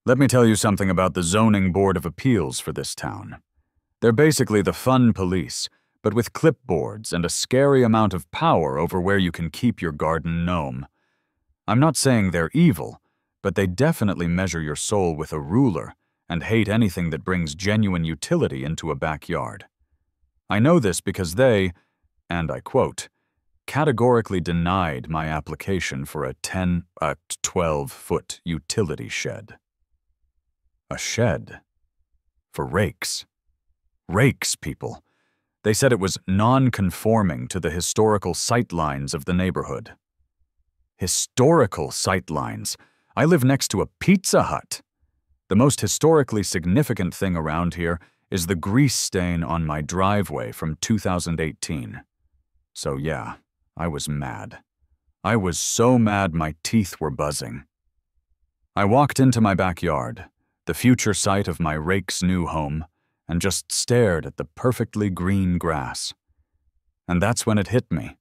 Let me tell you something about the Zoning Board of Appeals for this town. They're basically the fun police, but with clipboards and a scary amount of power over where you can keep your garden gnome. I'm not saying they're evil, but they definitely measure your soul with a ruler and hate anything that brings genuine utility into a backyard. I know this because they, and I quote, categorically denied my application for a 12-foot utility shed. A shed. For rakes. Rakes, people. They said it was non-conforming to the historical sightlines of the neighborhood. Historical sightlines? I live next to a Pizza Hut. The most historically significant thing around here is the grease stain on my driveway from 2018. So yeah, I was mad. I was so mad my teeth were buzzing. I walked into my backyard, the future site of my rake's new home, and just stared at the perfectly green grass. And that's when it hit me,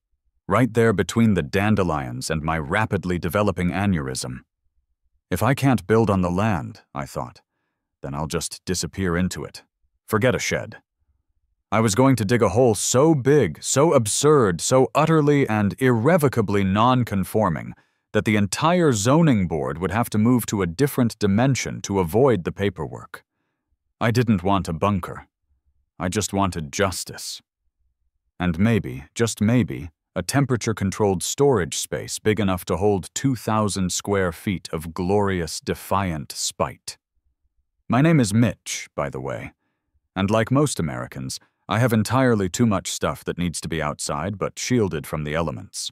right there between the dandelions and my rapidly developing aneurysm. If I can't build on the land, I thought, then I'll just disappear into it. Forget a shed. I was going to dig a hole so big, so absurd, so utterly and irrevocably non-conforming that the entire zoning board would have to move to a different dimension to avoid the paperwork. I didn't want a bunker. I just wanted justice. And maybe, just maybe, a temperature-controlled storage space big enough to hold 2,000 square feet of glorious, defiant spite. My name is Mitch, by the way, and like most Americans, I have entirely too much stuff that needs to be outside but shielded from the elements.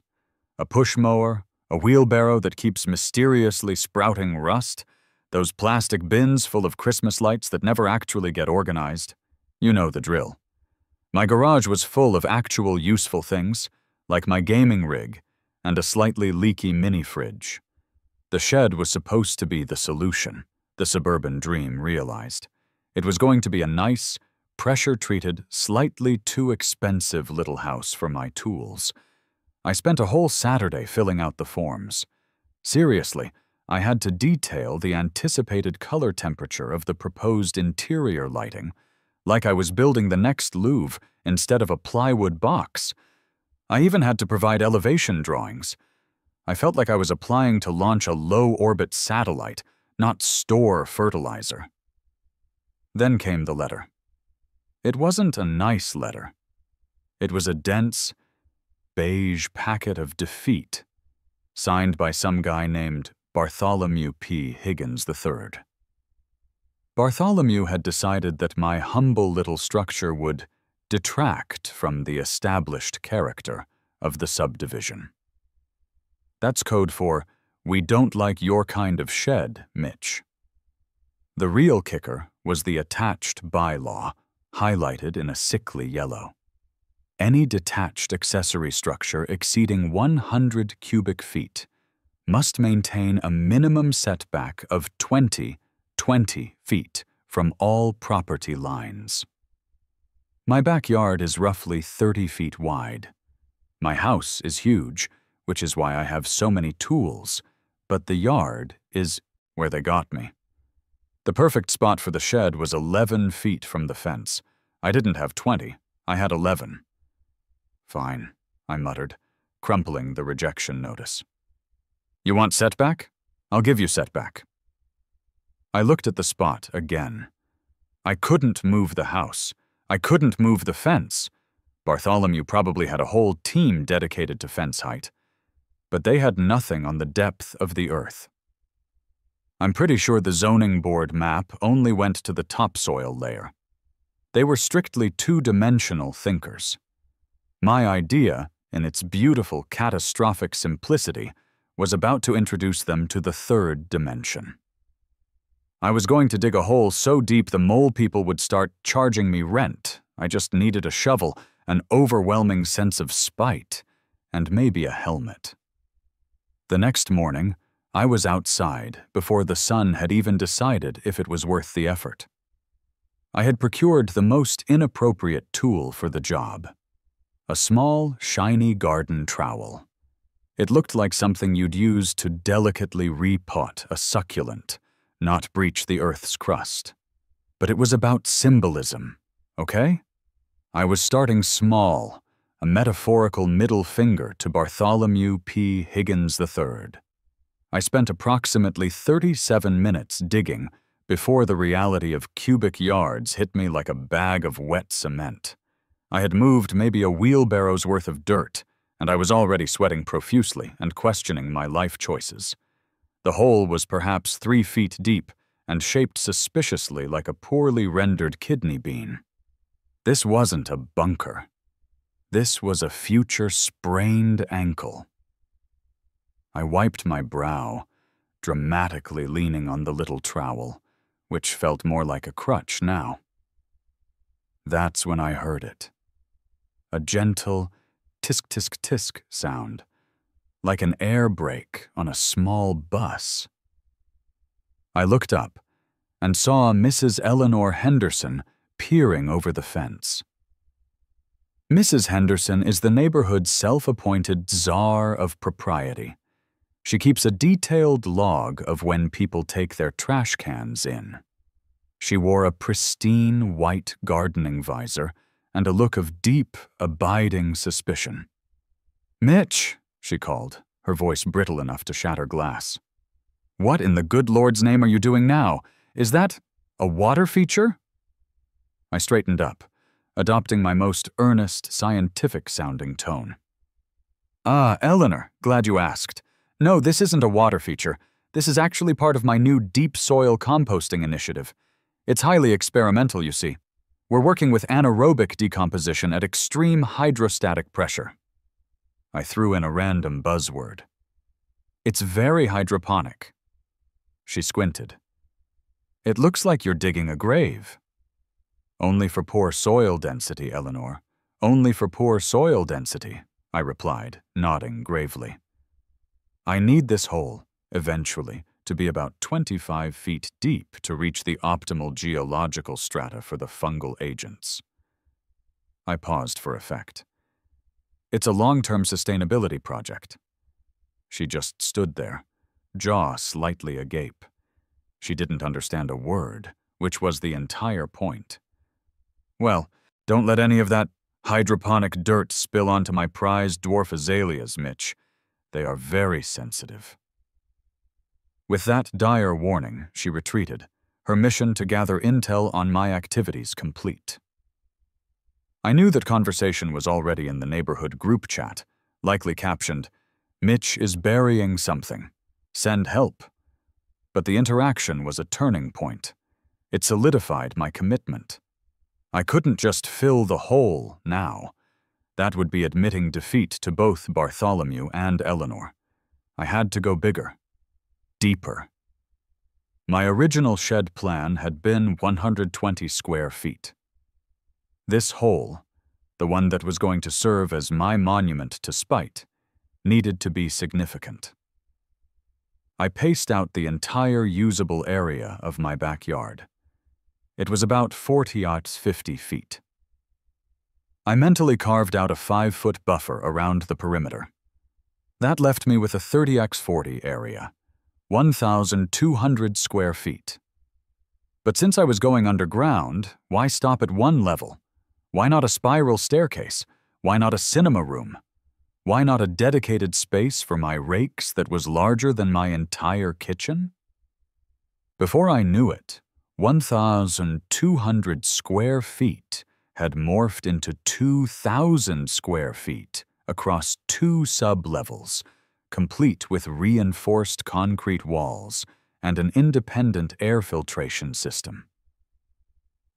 A push mower, a wheelbarrow that keeps mysteriously sprouting rust, those plastic bins full of Christmas lights that never actually get organized. You know the drill. My garage was full of actual useful things, like my gaming rig and a slightly leaky mini-fridge. The shed was supposed to be the solution, the suburban dream realized. It was going to be a nice, pressure-treated, slightly too expensive little house for my tools. I spent a whole Saturday filling out the forms. Seriously, I had to detail the anticipated color temperature of the proposed interior lighting, like I was building the next Louvre instead of a plywood box. I even had to provide elevation drawings. I felt like I was applying to launch a low-orbit satellite, not store fertilizer. Then came the letter. It wasn't a nice letter. It was a dense, beige packet of defeat, signed by some guy named Bartholomew P. Higgins III. Bartholomew had decided that my humble little structure would detract from the established character of the subdivision. That's code for, "We don't like your kind of shed, Mitch." The real kicker was the attached bylaw, highlighted in a sickly yellow. Any detached accessory structure exceeding 100 cubic feet must maintain a minimum setback of 20 feet from all property lines. My backyard is roughly 30 feet wide. My house is huge, which is why I have so many tools, but the yard is where they got me. The perfect spot for the shed was 11 feet from the fence. I didn't have 20, I had 11. Fine, I muttered, crumpling the rejection notice. You want setback? I'll give you setback. I looked at the spot again. I couldn't move the house. I couldn't move the fence. Bartholomew probably had a whole team dedicated to fence height. But they had nothing on the depth of the earth. I'm pretty sure the zoning board map only went to the topsoil layer. They were strictly two-dimensional thinkers. My idea, in its beautiful catastrophic simplicity, was about to introduce them to the third dimension. I was going to dig a hole so deep the mole people would start charging me rent. I just needed a shovel, an overwhelming sense of spite, and maybe a helmet. The next morning, I was outside before the sun had even decided if it was worth the effort. I had procured the most inappropriate tool for the job. A small, shiny garden trowel. It looked like something you'd use to delicately repot a succulent, not breach the Earth's crust. But it was about symbolism, okay? I was starting small, a metaphorical middle finger to Bartholomew P. Higgins III. I spent approximately 37 minutes digging before the reality of cubic yards hit me like a bag of wet cement. I had moved maybe a wheelbarrow's worth of dirt, and I was already sweating profusely and questioning my life choices. The hole was perhaps 3 feet deep and shaped suspiciously like a poorly rendered kidney bean. This wasn't a bunker. This was a future sprained ankle. I wiped my brow, dramatically leaning on the little trowel, which felt more like a crutch now. That's when I heard it. A gentle tisk-tisk-tisk sound, like an air brake on a small bus. I looked up and saw Mrs. Eleanor Henderson peering over the fence. Mrs. Henderson is the neighborhood's self-appointed czar of propriety. She keeps a detailed log of when people take their trash cans in. She wore a pristine white gardening visor and a look of deep, abiding suspicion. "Mitch," she called, her voice brittle enough to shatter glass. "What in the good Lord's name are you doing now? Is that a water feature?" I straightened up, adopting my most earnest, scientific-sounding tone. "Ah, Eleanor, glad you asked. No, this isn't a water feature. This is actually part of my new deep soil composting initiative. It's highly experimental, you see. We're working with anaerobic decomposition at extreme hydrostatic pressure." I threw in a random buzzword. "It's very hydroponic." She squinted. "It looks like you're digging a grave." "Only for poor soil density, Eleanor. Only for poor soil density," I replied, nodding gravely. "I need this hole, eventually, to be about 25 feet deep to reach the optimal geological strata for the fungal agents." I paused for effect. "It's a long-term sustainability project." She just stood there, jaw slightly agape. She didn't understand a word, which was the entire point. "Well, don't let any of that hydroponic dirt spill onto my prized dwarf azaleas, Mitch. They are very sensitive." With that dire warning, she retreated, her mission to gather intel on my activities complete. I knew that conversation was already in the neighborhood group chat, likely captioned, "Mitch is burying something. Send help." But the interaction was a turning point. It solidified my commitment. I couldn't just fill the hole now. That would be admitting defeat to both Bartholomew and Eleanor. I had to go bigger, deeper. My original shed plan had been 120 square feet. This hole, the one that was going to serve as my monument to spite, needed to be significant. I paced out the entire usable area of my backyard. It was about 40-50 feet. I mentally carved out a 5-foot buffer around the perimeter. That left me with a 30x40 area, 1,200 square feet. But since I was going underground, why stop at one level? Why not a spiral staircase? Why not a cinema room? Why not a dedicated space for my rakes that was larger than my entire kitchen? Before I knew it, 1,200 square feet had morphed into 2,000 square feet across 2 sub-levels, complete with reinforced concrete walls and an independent air filtration system.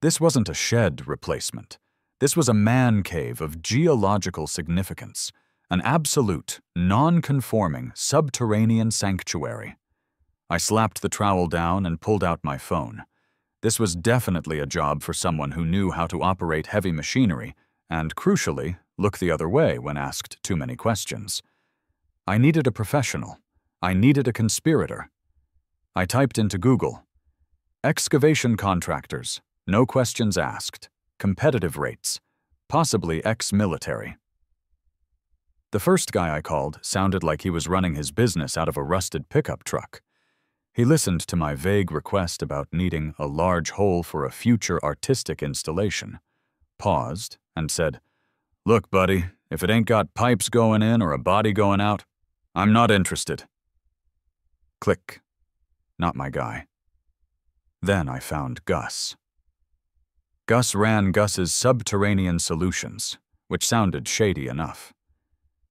This wasn't a shed replacement. This was a man cave of geological significance, an absolute, non-conforming, subterranean sanctuary. I slapped the trowel down and pulled out my phone. This was definitely a job for someone who knew how to operate heavy machinery and, crucially, look the other way when asked too many questions. I needed a professional. I needed a conspirator. I typed into Google, "Excavation contractors, no questions asked, competitive rates, possibly ex-military." The first guy I called sounded like he was running his business out of a rusted pickup truck. He listened to my vague request about needing a large hole for a future artistic installation, paused, and said, "Look, buddy, if it ain't got pipes going in or a body going out, I'm not interested." Click. Not my guy. Then I found Gus. Gus ran Gus's Subterranean Solutions, which sounded shady enough.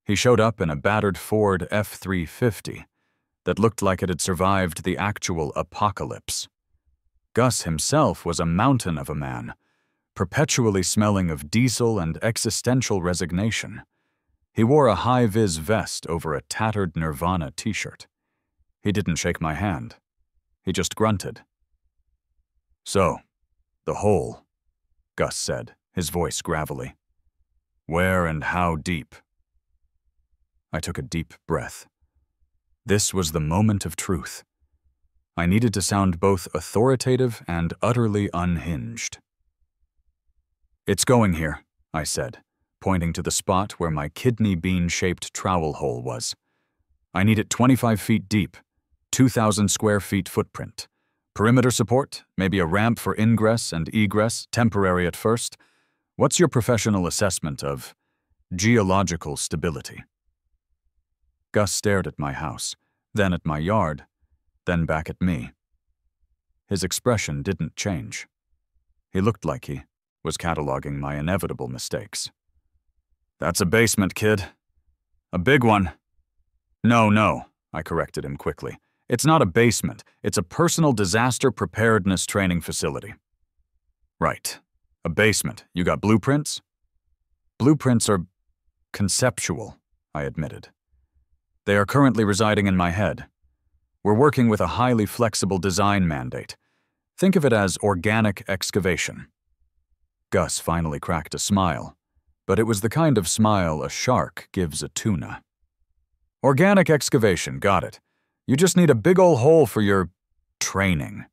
He showed up in a battered Ford F-350 that looked like it had survived the actual apocalypse. Gus himself was a mountain of a man, perpetually smelling of diesel and existential resignation. He wore a high-vis vest over a tattered Nirvana t-shirt. He didn't shake my hand. He just grunted. "So, the hole," Gus said, his voice gravelly. "Where and how deep?" I took a deep breath. This was the moment of truth. I needed to sound both authoritative and utterly unhinged. "It's going here," I said, pointing to the spot where my kidney bean-shaped trowel hole was. "I need it 25 feet deep, 2,000 square feet footprint. Perimeter support, maybe a ramp for ingress and egress, temporary at first. What's your professional assessment of geological stability?" Gus stared at my house, then at my yard, then back at me. His expression didn't change. He looked like he was cataloging my inevitable mistakes. "That's a basement, kid. A big one." No, I corrected him quickly. "It's not a basement. It's a personal disaster preparedness training facility." "Right. A basement. You got blueprints?" "Blueprints are conceptual," I admitted. "They are currently residing in my head. We're working with a highly flexible design mandate. Think of it as organic excavation." Gus finally cracked a smile, but it was the kind of smile a shark gives a tuna. "Organic excavation, got it. You just need a big ol' hole for your training."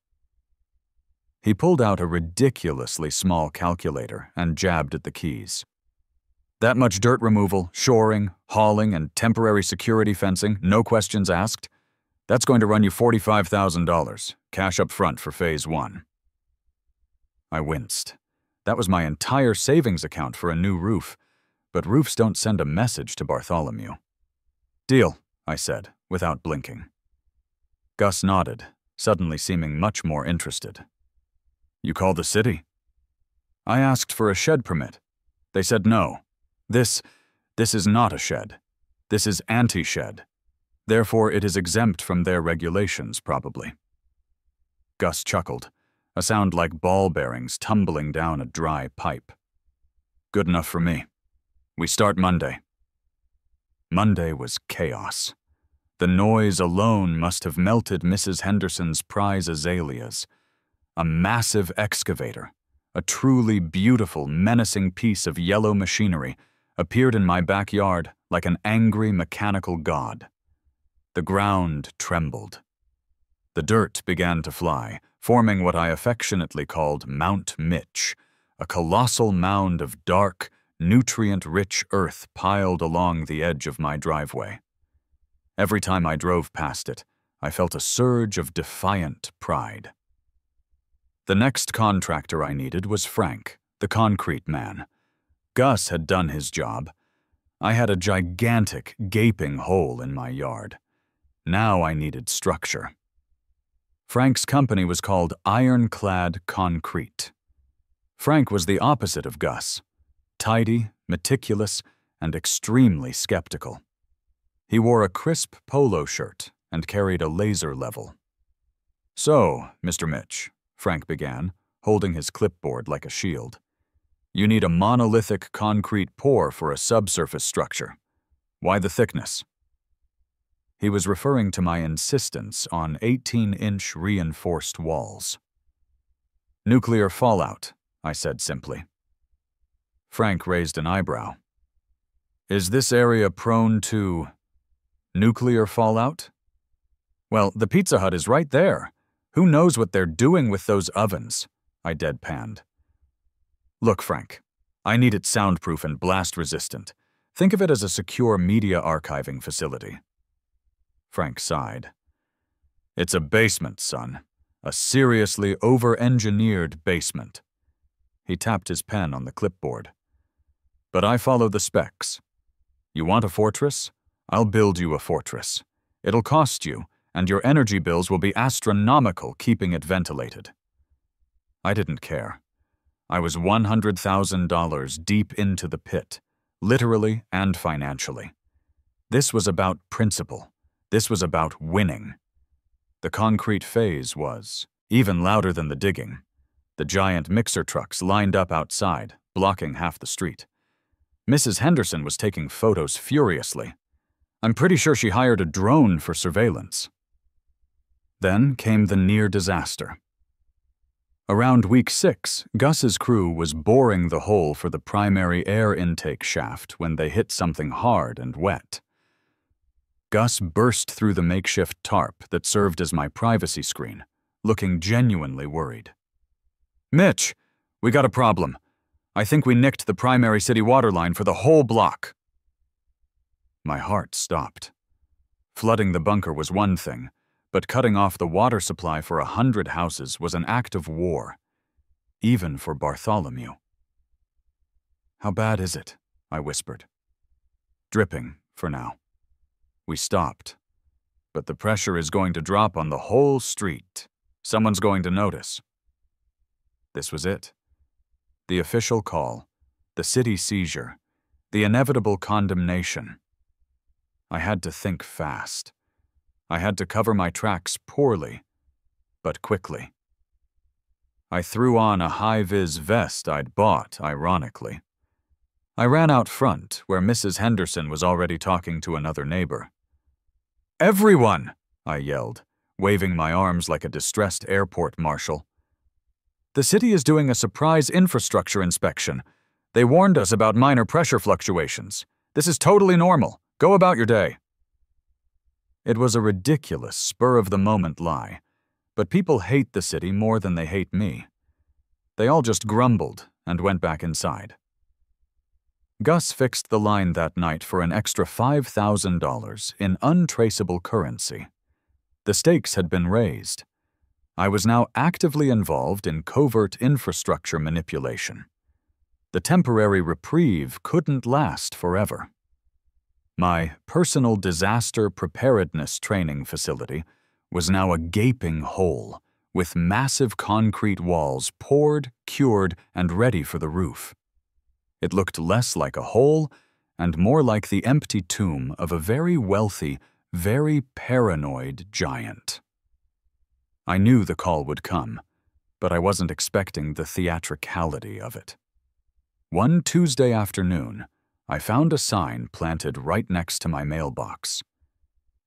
He pulled out a ridiculously small calculator and jabbed at the keys. "That much dirt removal, shoring, hauling, and temporary security fencing, no questions asked. That's going to run you $45,000, cash up front for Phase 1. I winced. That was my entire savings account for a new roof, but roofs don't send a message to Bartholomew. "Deal," I said, without blinking. Gus nodded, suddenly seeming much more interested. "You called the city?" "I asked for a shed permit. They said no. This is not a shed. This is anti-shed. Therefore, it is exempt from their regulations, probably." Gus chuckled, a sound like ball bearings tumbling down a dry pipe. "Good enough for me. We start Monday." Monday was chaos. The noise alone must have melted Mrs. Henderson's prize azaleas. A massive excavator, a truly beautiful, menacing piece of yellow machinery, appeared in my backyard like an angry mechanical god. The ground trembled. The dirt began to fly, forming what I affectionately called Mount Mitch, a colossal mound of dark, nutrient-rich earth piled along the edge of my driveway. Every time I drove past it, I felt a surge of defiant pride. The next contractor I needed was Frank, the concrete man. Gus had done his job. I had a gigantic, gaping hole in my yard. Now I needed structure. Frank's company was called Ironclad Concrete. Frank was the opposite of Gus. Tidy, meticulous, and extremely skeptical. He wore a crisp polo shirt and carried a laser level. "So, Mr. Mitch," Frank began, holding his clipboard like a shield, "you need a monolithic concrete pour for a subsurface structure. Why the thickness?" He was referring to my insistence on 18-inch reinforced walls. "Nuclear fallout," I said simply. Frank raised an eyebrow. "Is this area prone to nuclear fallout?" "Well, the Pizza Hut is right there. Who knows what they're doing with those ovens?" I deadpanned. "Look, Frank, I need it soundproof and blast-resistant. Think of it as a secure media archiving facility." Frank sighed. It's a basement, son. A seriously over-engineered basement. He tapped his pen on the clipboard. But I follow the specs. You want a fortress? I'll build you a fortress. It'll cost you, and your energy bills will be astronomical keeping it ventilated. I didn't care. I was $100,000 deep into the pit, literally and financially. This was about principle. This was about winning. The concrete phase was even louder than the digging. The giant mixer trucks lined up outside, blocking half the street. Mrs. Henderson was taking photos furiously. I'm pretty sure she hired a drone for surveillance. Then came the near disaster. Around week 6, Gus's crew was boring the hole for the primary air intake shaft when they hit something hard and wet. Gus burst through the makeshift tarp that served as my privacy screen, looking genuinely worried. "Mitch, we got a problem. I think we nicked the primary city water line for the whole block." My heart stopped. Flooding the bunker was one thing, but cutting off the water supply for 100 houses was an act of war, even for Bartholomew. "How bad is it?" I whispered. "Dripping, for now." We stopped. "But the pressure is going to drop on the whole street. Someone's going to notice." This was it. The official call, the city seizure, the inevitable condemnation. I had to think fast. I had to cover my tracks poorly, but quickly. I threw on a high-vis vest I'd bought, ironically. I ran out front, where Mrs. Henderson was already talking to another neighbor. "Everyone!" I yelled, waving my arms like a distressed airport marshal. "The city is doing a surprise infrastructure inspection. They warned us about minor pressure fluctuations. This is totally normal. Go about your day." It was a ridiculous, spur-of-the-moment lie, but people hate the city more than they hate me. They all just grumbled and went back inside. Gus fixed the line that night for an extra $5,000 in untraceable currency. The stakes had been raised. I was now actively involved in covert infrastructure manipulation. The temporary reprieve couldn't last forever. My personal disaster preparedness training facility was now a gaping hole, with massive concrete walls poured, cured, and ready for the roof. It looked less like a hole and more like the empty tomb of a very wealthy, very paranoid giant. I knew the call would come, but I wasn't expecting the theatricality of it. One Tuesday afternoon, I found a sign planted right next to my mailbox.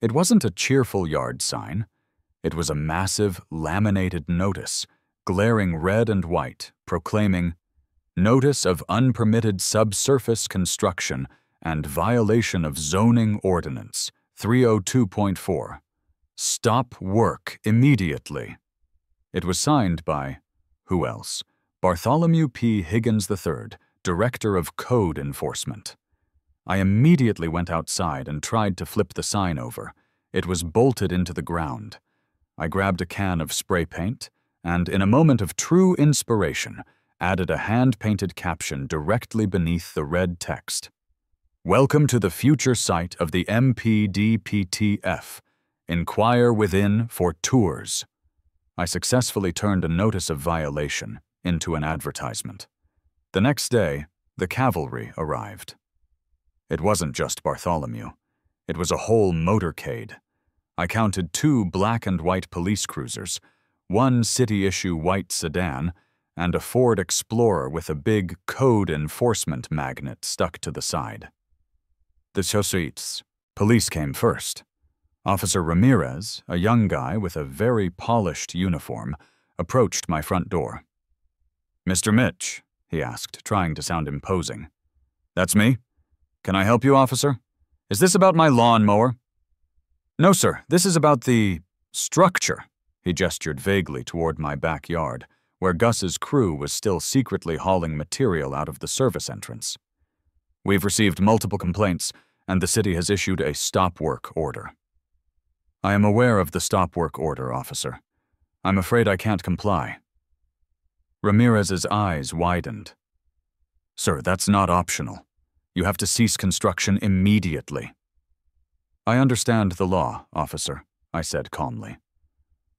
It wasn't a cheerful yard sign. It was a massive, laminated notice, glaring red and white, proclaiming, "Notice of unpermitted subsurface construction and violation of zoning ordinance 302.4. Stop work immediately." It was signed by, who else? Bartholomew P. Higgins III, Director of Code Enforcement. I immediately went outside and tried to flip the sign over. It was bolted into the ground. I grabbed a can of spray paint and, in a moment of true inspiration, added a hand-painted caption directly beneath the red text. "Welcome to the future site of the MPDPTF. Inquire within for tours." I successfully turned a notice of violation into an advertisement. The next day, the cavalry arrived. It wasn't just Bartholomew. It was a whole motorcade. I counted 2 black and white police cruisers, 1 city-issue white sedan, and a Ford Explorer with a big code enforcement magnet stuck to the side. The Jesuits. Police came first. Officer Ramirez, a young guy with a very polished uniform, approached my front door. "Mr. Mitch," he asked, trying to sound imposing. "That's me. Can I help you, officer? Is this about my lawnmower?" "No, sir. This is about the structure." He gestured vaguely toward my backyard, where Gus's crew was still secretly hauling material out of the service entrance. "We've received multiple complaints, and the city has issued a stop work order." I am aware of the stop work order, officer. I'm afraid I can't comply. Ramirez's eyes widened. Sir, that's not optional. You have to cease construction immediately. I understand the law, officer, I said calmly.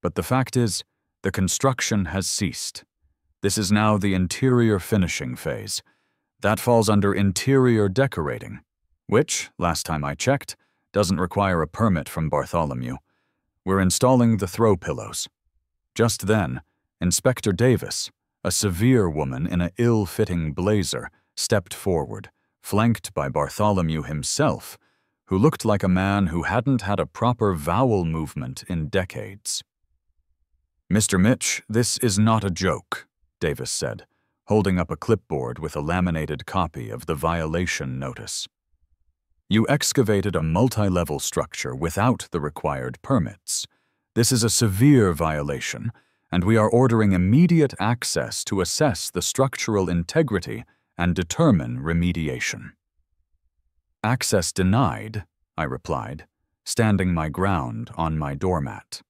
But the fact is, the construction has ceased. This is now the interior finishing phase. That falls under interior decorating, which, last time I checked, doesn't require a permit from Bartholomew. We're installing the throw pillows. Just then, Inspector Davis, a severe woman in an ill-fitting blazer, stepped forward, flanked by Bartholomew himself, who looked like a man who hadn't had a proper vowel movement in decades. Mr. Mitch, this is not a joke, Davis said, holding up a clipboard with a laminated copy of the violation notice. You excavated a multi-level structure without the required permits. This is a severe violation, and we are ordering immediate access to assess the structural integrity and determine remediation. Access denied, I replied, standing my ground on my doormat.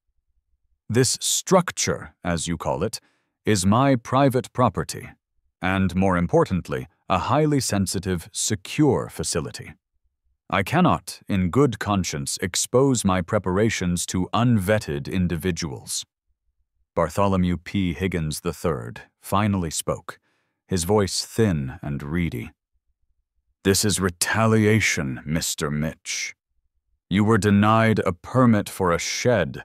This structure, as you call it, is my private property, and more importantly, a highly sensitive, secure facility. I cannot, in good conscience, expose my preparations to unvetted individuals. Bartholomew P. Higgins III finally spoke, his voice thin and reedy. This is retaliation, Mr. Mitch. You were denied a permit for a shed,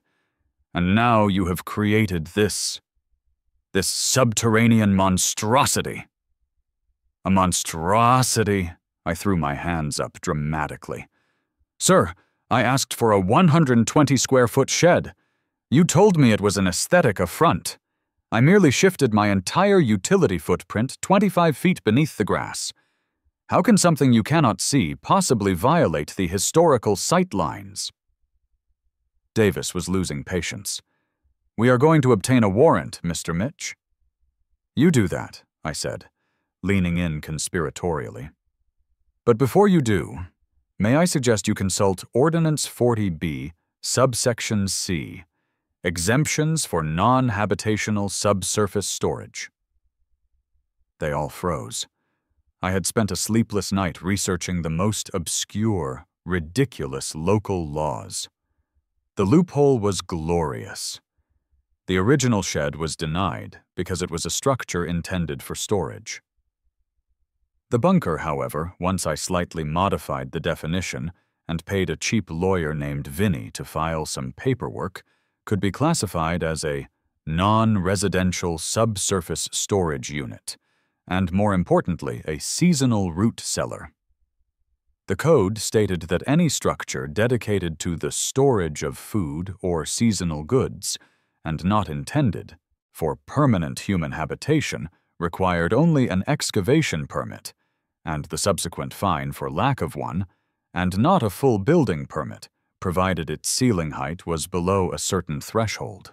and now you have created this subterranean monstrosity. A monstrosity? I threw my hands up dramatically. Sir, I asked for a 120-square-foot shed. You told me it was an aesthetic affront. I merely shifted my entire utility footprint 25 feet beneath the grass. How can something you cannot see possibly violate the historical sight lines? Davis was losing patience. We are going to obtain a warrant, Mr. Mitch. You do that, I said, leaning in conspiratorially. But before you do, may I suggest you consult Ordinance 40B, subsection C, exemptions for non-habitational subsurface storage. They all froze. I had spent a sleepless night researching the most obscure, ridiculous local laws. The loophole was glorious. The original shed was denied because it was a structure intended for storage. The bunker, however, once I slightly modified the definition and paid a cheap lawyer named Vinny to file some paperwork, could be classified as a non-residential subsurface storage unit, and more importantly, a seasonal root cellar. The code stated that any structure dedicated to the storage of food or seasonal goods, and not intended for permanent human habitation, required only an excavation permit, and the subsequent fine for lack of one, and not a full building permit, provided its ceiling height was below a certain threshold.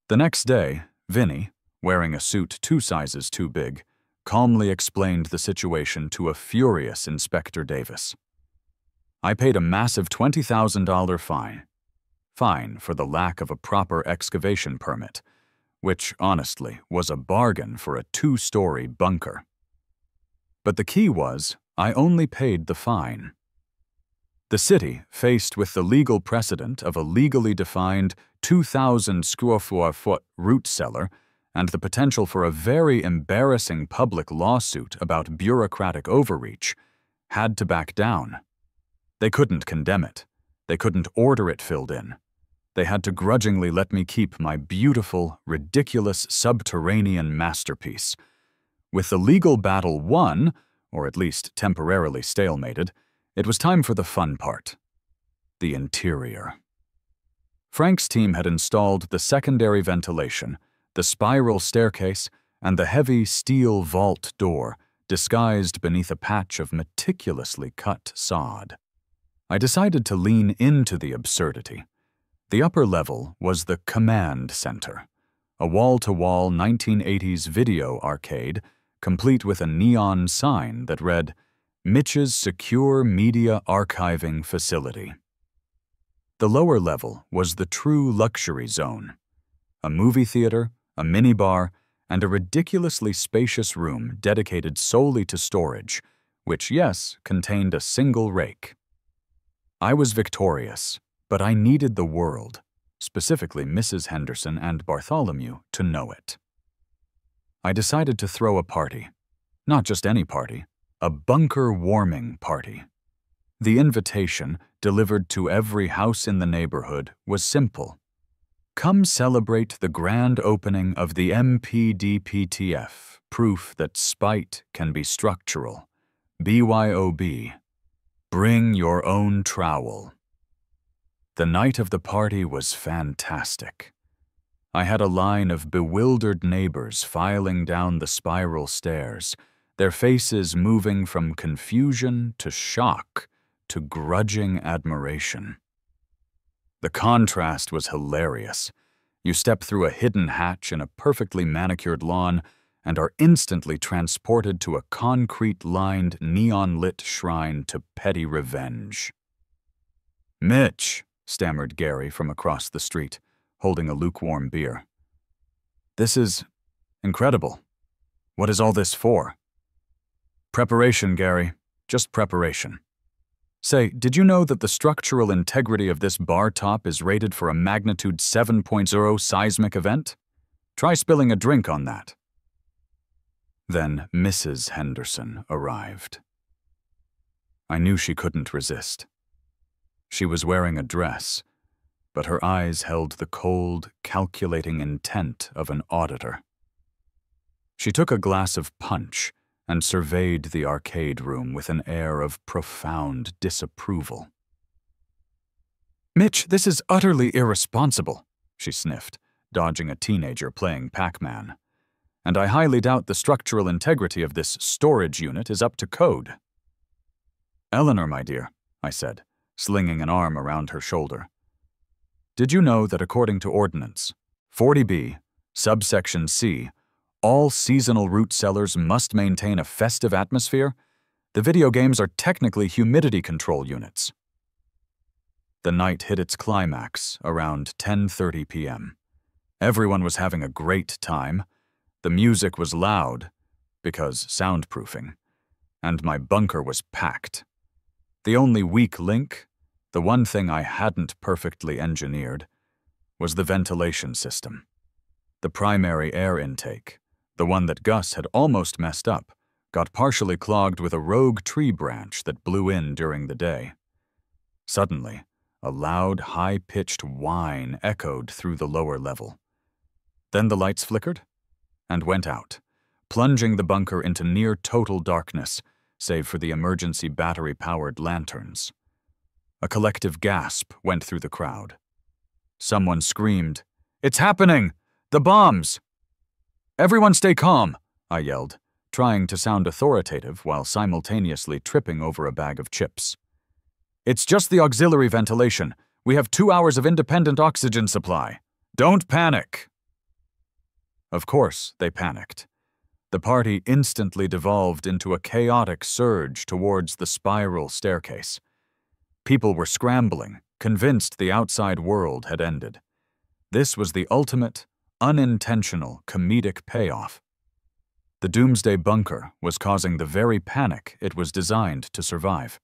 The next day, Vinny, wearing a suit 2 sizes too big, calmly explained the situation to a furious Inspector Davis. I paid a massive $20,000 fine for the lack of a proper excavation permit, which, honestly, was a bargain for a 2-story bunker. But the key was, I only paid the fine. The city, faced with the legal precedent of a legally defined 2,000 square foot root cellar and the potential for a very embarrassing public lawsuit about bureaucratic overreach, had to back down. They couldn't condemn it. They couldn't order it filled in. They had to grudgingly let me keep my beautiful, ridiculous subterranean masterpiece. With the legal battle won, or at least temporarily stalemated, it was time for the fun part. The interior. Frank's team had installed the secondary ventilation, the spiral staircase, and the heavy steel vault door disguised beneath a patch of meticulously cut sod. I decided to lean into the absurdity. The upper level was the command center, a wall-to-wall 1980s video arcade complete with a neon sign that read, Mitch's Secure Media Archiving Facility. The lower level was the true luxury zone. A movie theater, a minibar, and a ridiculously spacious room dedicated solely to storage, which, yes, contained a single rake. I was victorious, but I needed the world, specifically Mrs. Henderson and Bartholomew, to know it. I decided to throw a party. Not just any party, a bunker warming party. The invitation, delivered to every house in the neighborhood, was simple. Come celebrate the grand opening of the MPDPTF, proof that spite can be structural. BYOB. Bring your own trowel. The night of the party was fantastic. I had a line of bewildered neighbors filing down the spiral stairs, their faces moving from confusion to shock to grudging admiration. The contrast was hilarious. You step through a hidden hatch in a perfectly manicured lawn and are instantly transported to a concrete-lined, neon-lit shrine to petty revenge. "Mitch," stammered Gary from across the street, holding a lukewarm beer. "This is incredible. What is all this for?" "Preparation, Gary. Just preparation. Say, did you know that the structural integrity of this bar top is rated for a magnitude 7.0 seismic event? Try spilling a drink on that." Then Mrs. Henderson arrived. I knew she couldn't resist. She was wearing a dress, but her eyes held the cold, calculating intent of an auditor. She took a glass of punch and surveyed the arcade room with an air of profound disapproval. "Mitch, this is utterly irresponsible," she sniffed, dodging a teenager playing Pac-Man. "And I highly doubt the structural integrity of this storage unit is up to code." "Eleanor, my dear," I said, slinging an arm around her shoulder. "Did you know that according to Ordinance 40B, subsection C, all seasonal root cellars must maintain a festive atmosphere? The video games are technically humidity control units." The night hit its climax around 10:30 p.m. Everyone was having a great time. The music was loud, because soundproofing, and my bunker was packed. The only weak link, the one thing I hadn't perfectly engineered, was the ventilation system. The primary air intake, the one that Gus had almost messed up, got partially clogged with a rogue tree branch that blew in during the day. Suddenly, a loud, high-pitched whine echoed through the lower level. Then the lights flickered and went out, plunging the bunker into near-total darkness, save for the emergency battery-powered lanterns. A collective gasp went through the crowd. Someone screamed, "It's happening! The bombs!" "Everyone stay calm," I yelled, trying to sound authoritative while simultaneously tripping over a bag of chips. "It's just the auxiliary ventilation. We have 2 hours of independent oxygen supply. Don't panic." Of course, they panicked. The party instantly devolved into a chaotic surge towards the spiral staircase. People were scrambling, convinced the outside world had ended. This was the ultimate, unintentional comedic payoff. The Doomsday bunker was causing the very panic it was designed to survive.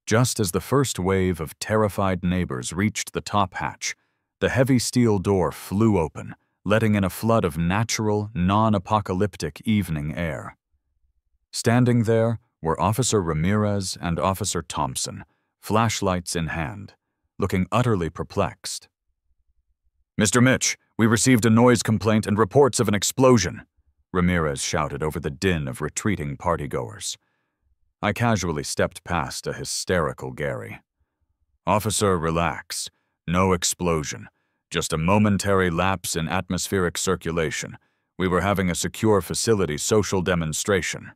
Just as the first wave of terrified neighbors reached the top hatch, the heavy steel door flew open, letting in a flood of natural, non-apocalyptic evening air. Standing there were Officer Ramirez and Officer Thompson, flashlights in hand, looking utterly perplexed. "Mr. Mitch, we received a noise complaint and reports of an explosion," Ramirez shouted over the din of retreating partygoers. I casually stepped past a hysterical Gary. "Officer, relax. No explosion. Just a momentary lapse in atmospheric circulation. We were having a secure facility social demonstration."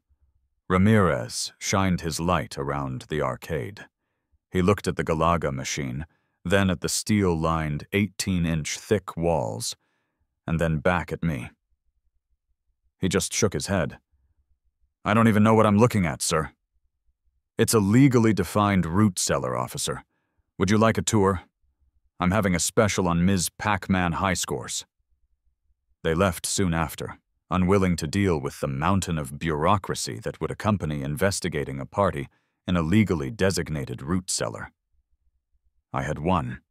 Ramirez shined his light around the arcade. He looked at the Galaga machine, then at the steel-lined 18-inch thick walls, and then back at me. He just shook his head. "I don't even know what I'm looking at, sir." "It's a legally defined root cellar, officer. Would you like a tour? I'm having a special on Ms. Pac-Man high scores." They left soon after, unwilling to deal with the mountain of bureaucracy that would accompany investigating a party in a legally designated root cellar. I had won.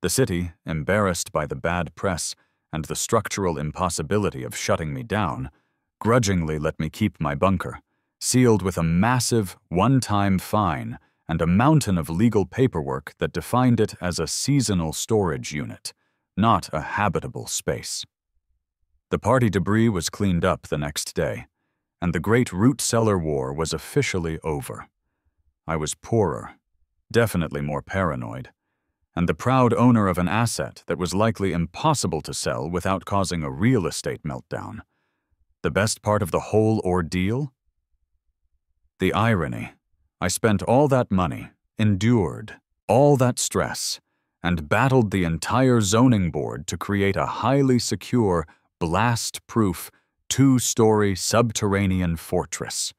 The city, embarrassed by the bad press and the structural impossibility of shutting me down, grudgingly let me keep my bunker, sealed with a massive, one-time fine and a mountain of legal paperwork that defined it as a seasonal storage unit, not a habitable space. The party debris was cleaned up the next day, and the Great Root Cellar War was officially over. I was poorer, definitely more paranoid, and the proud owner of an asset that was likely impossible to sell without causing a real estate meltdown. The best part of the whole ordeal? The irony. I spent all that money, endured all that stress, and battled the entire zoning board to create a highly secure, blast-proof, 2-story subterranean fortress.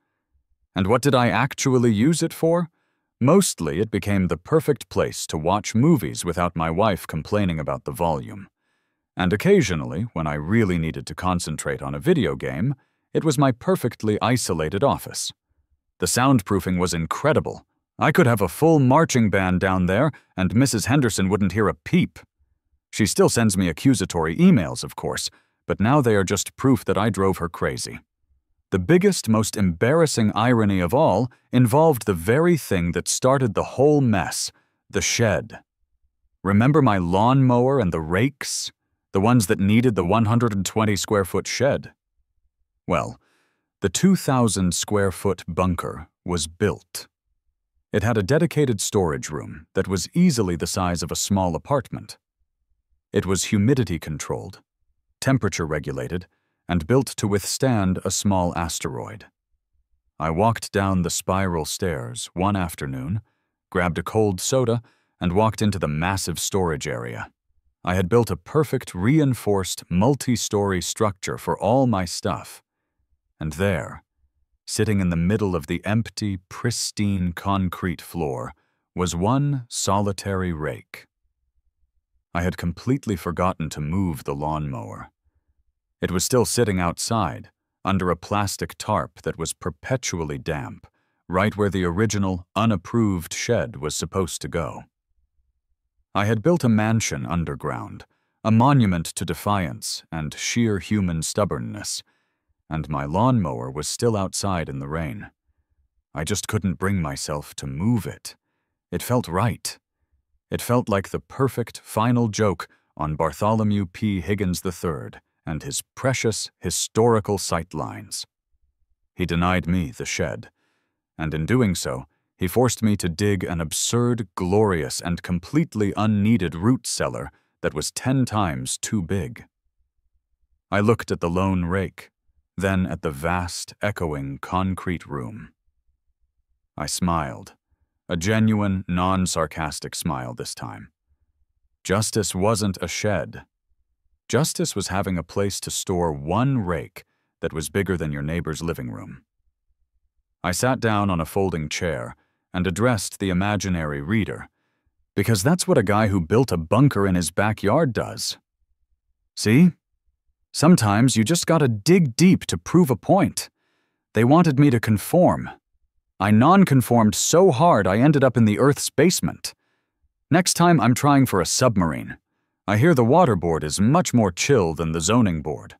And what did I actually use it for? Mostly it became the perfect place to watch movies without my wife complaining about the volume. And occasionally, when I really needed to concentrate on a video game, it was my perfectly isolated office. The soundproofing was incredible. I could have a full marching band down there, and Mrs. Henderson wouldn't hear a peep. She still sends me accusatory emails, of course, but now they are just proof that I drove her crazy. The biggest, most embarrassing irony of all involved the very thing that started the whole mess, the shed. Remember my lawnmower and the rakes? The ones that needed the 120-square-foot shed? Well, the 2,000-square-foot bunker was built. It had a dedicated storage room that was easily the size of a small apartment. It was humidity-controlled, temperature-regulated, and built to withstand a small asteroid. I walked down the spiral stairs one afternoon, grabbed a cold soda, and walked into the massive storage area. I had built a perfect reinforced multi-story structure for all my stuff. And there, sitting in the middle of the empty, pristine concrete floor, was one solitary rake. I had completely forgotten to move the lawnmower. It was still sitting outside, under a plastic tarp that was perpetually damp, right where the original, unapproved shed was supposed to go. I had built a mansion underground, a monument to defiance and sheer human stubbornness, and my lawnmower was still outside in the rain. I just couldn't bring myself to move it. It felt right. It felt like the perfect final joke on Bartholomew P. Higgins III and his precious historical sightlines. He denied me the shed, and in doing so, he forced me to dig an absurd, glorious, and completely unneeded root cellar that was 10 times too big. I looked at the lone rake, then at the vast, echoing concrete room. I smiled, a genuine, non-sarcastic smile this time. Justice wasn't a shed. Justice was having a place to store one rake that was bigger than your neighbor's living room. I sat down on a folding chair and addressed the imaginary reader, because that's what a guy who built a bunker in his backyard does. See? Sometimes you just gotta dig deep to prove a point. They wanted me to conform. I non-conformed so hard I ended up in the Earth's basement. Next time I'm trying for a submarine. I hear the water board is much more chill than the zoning board.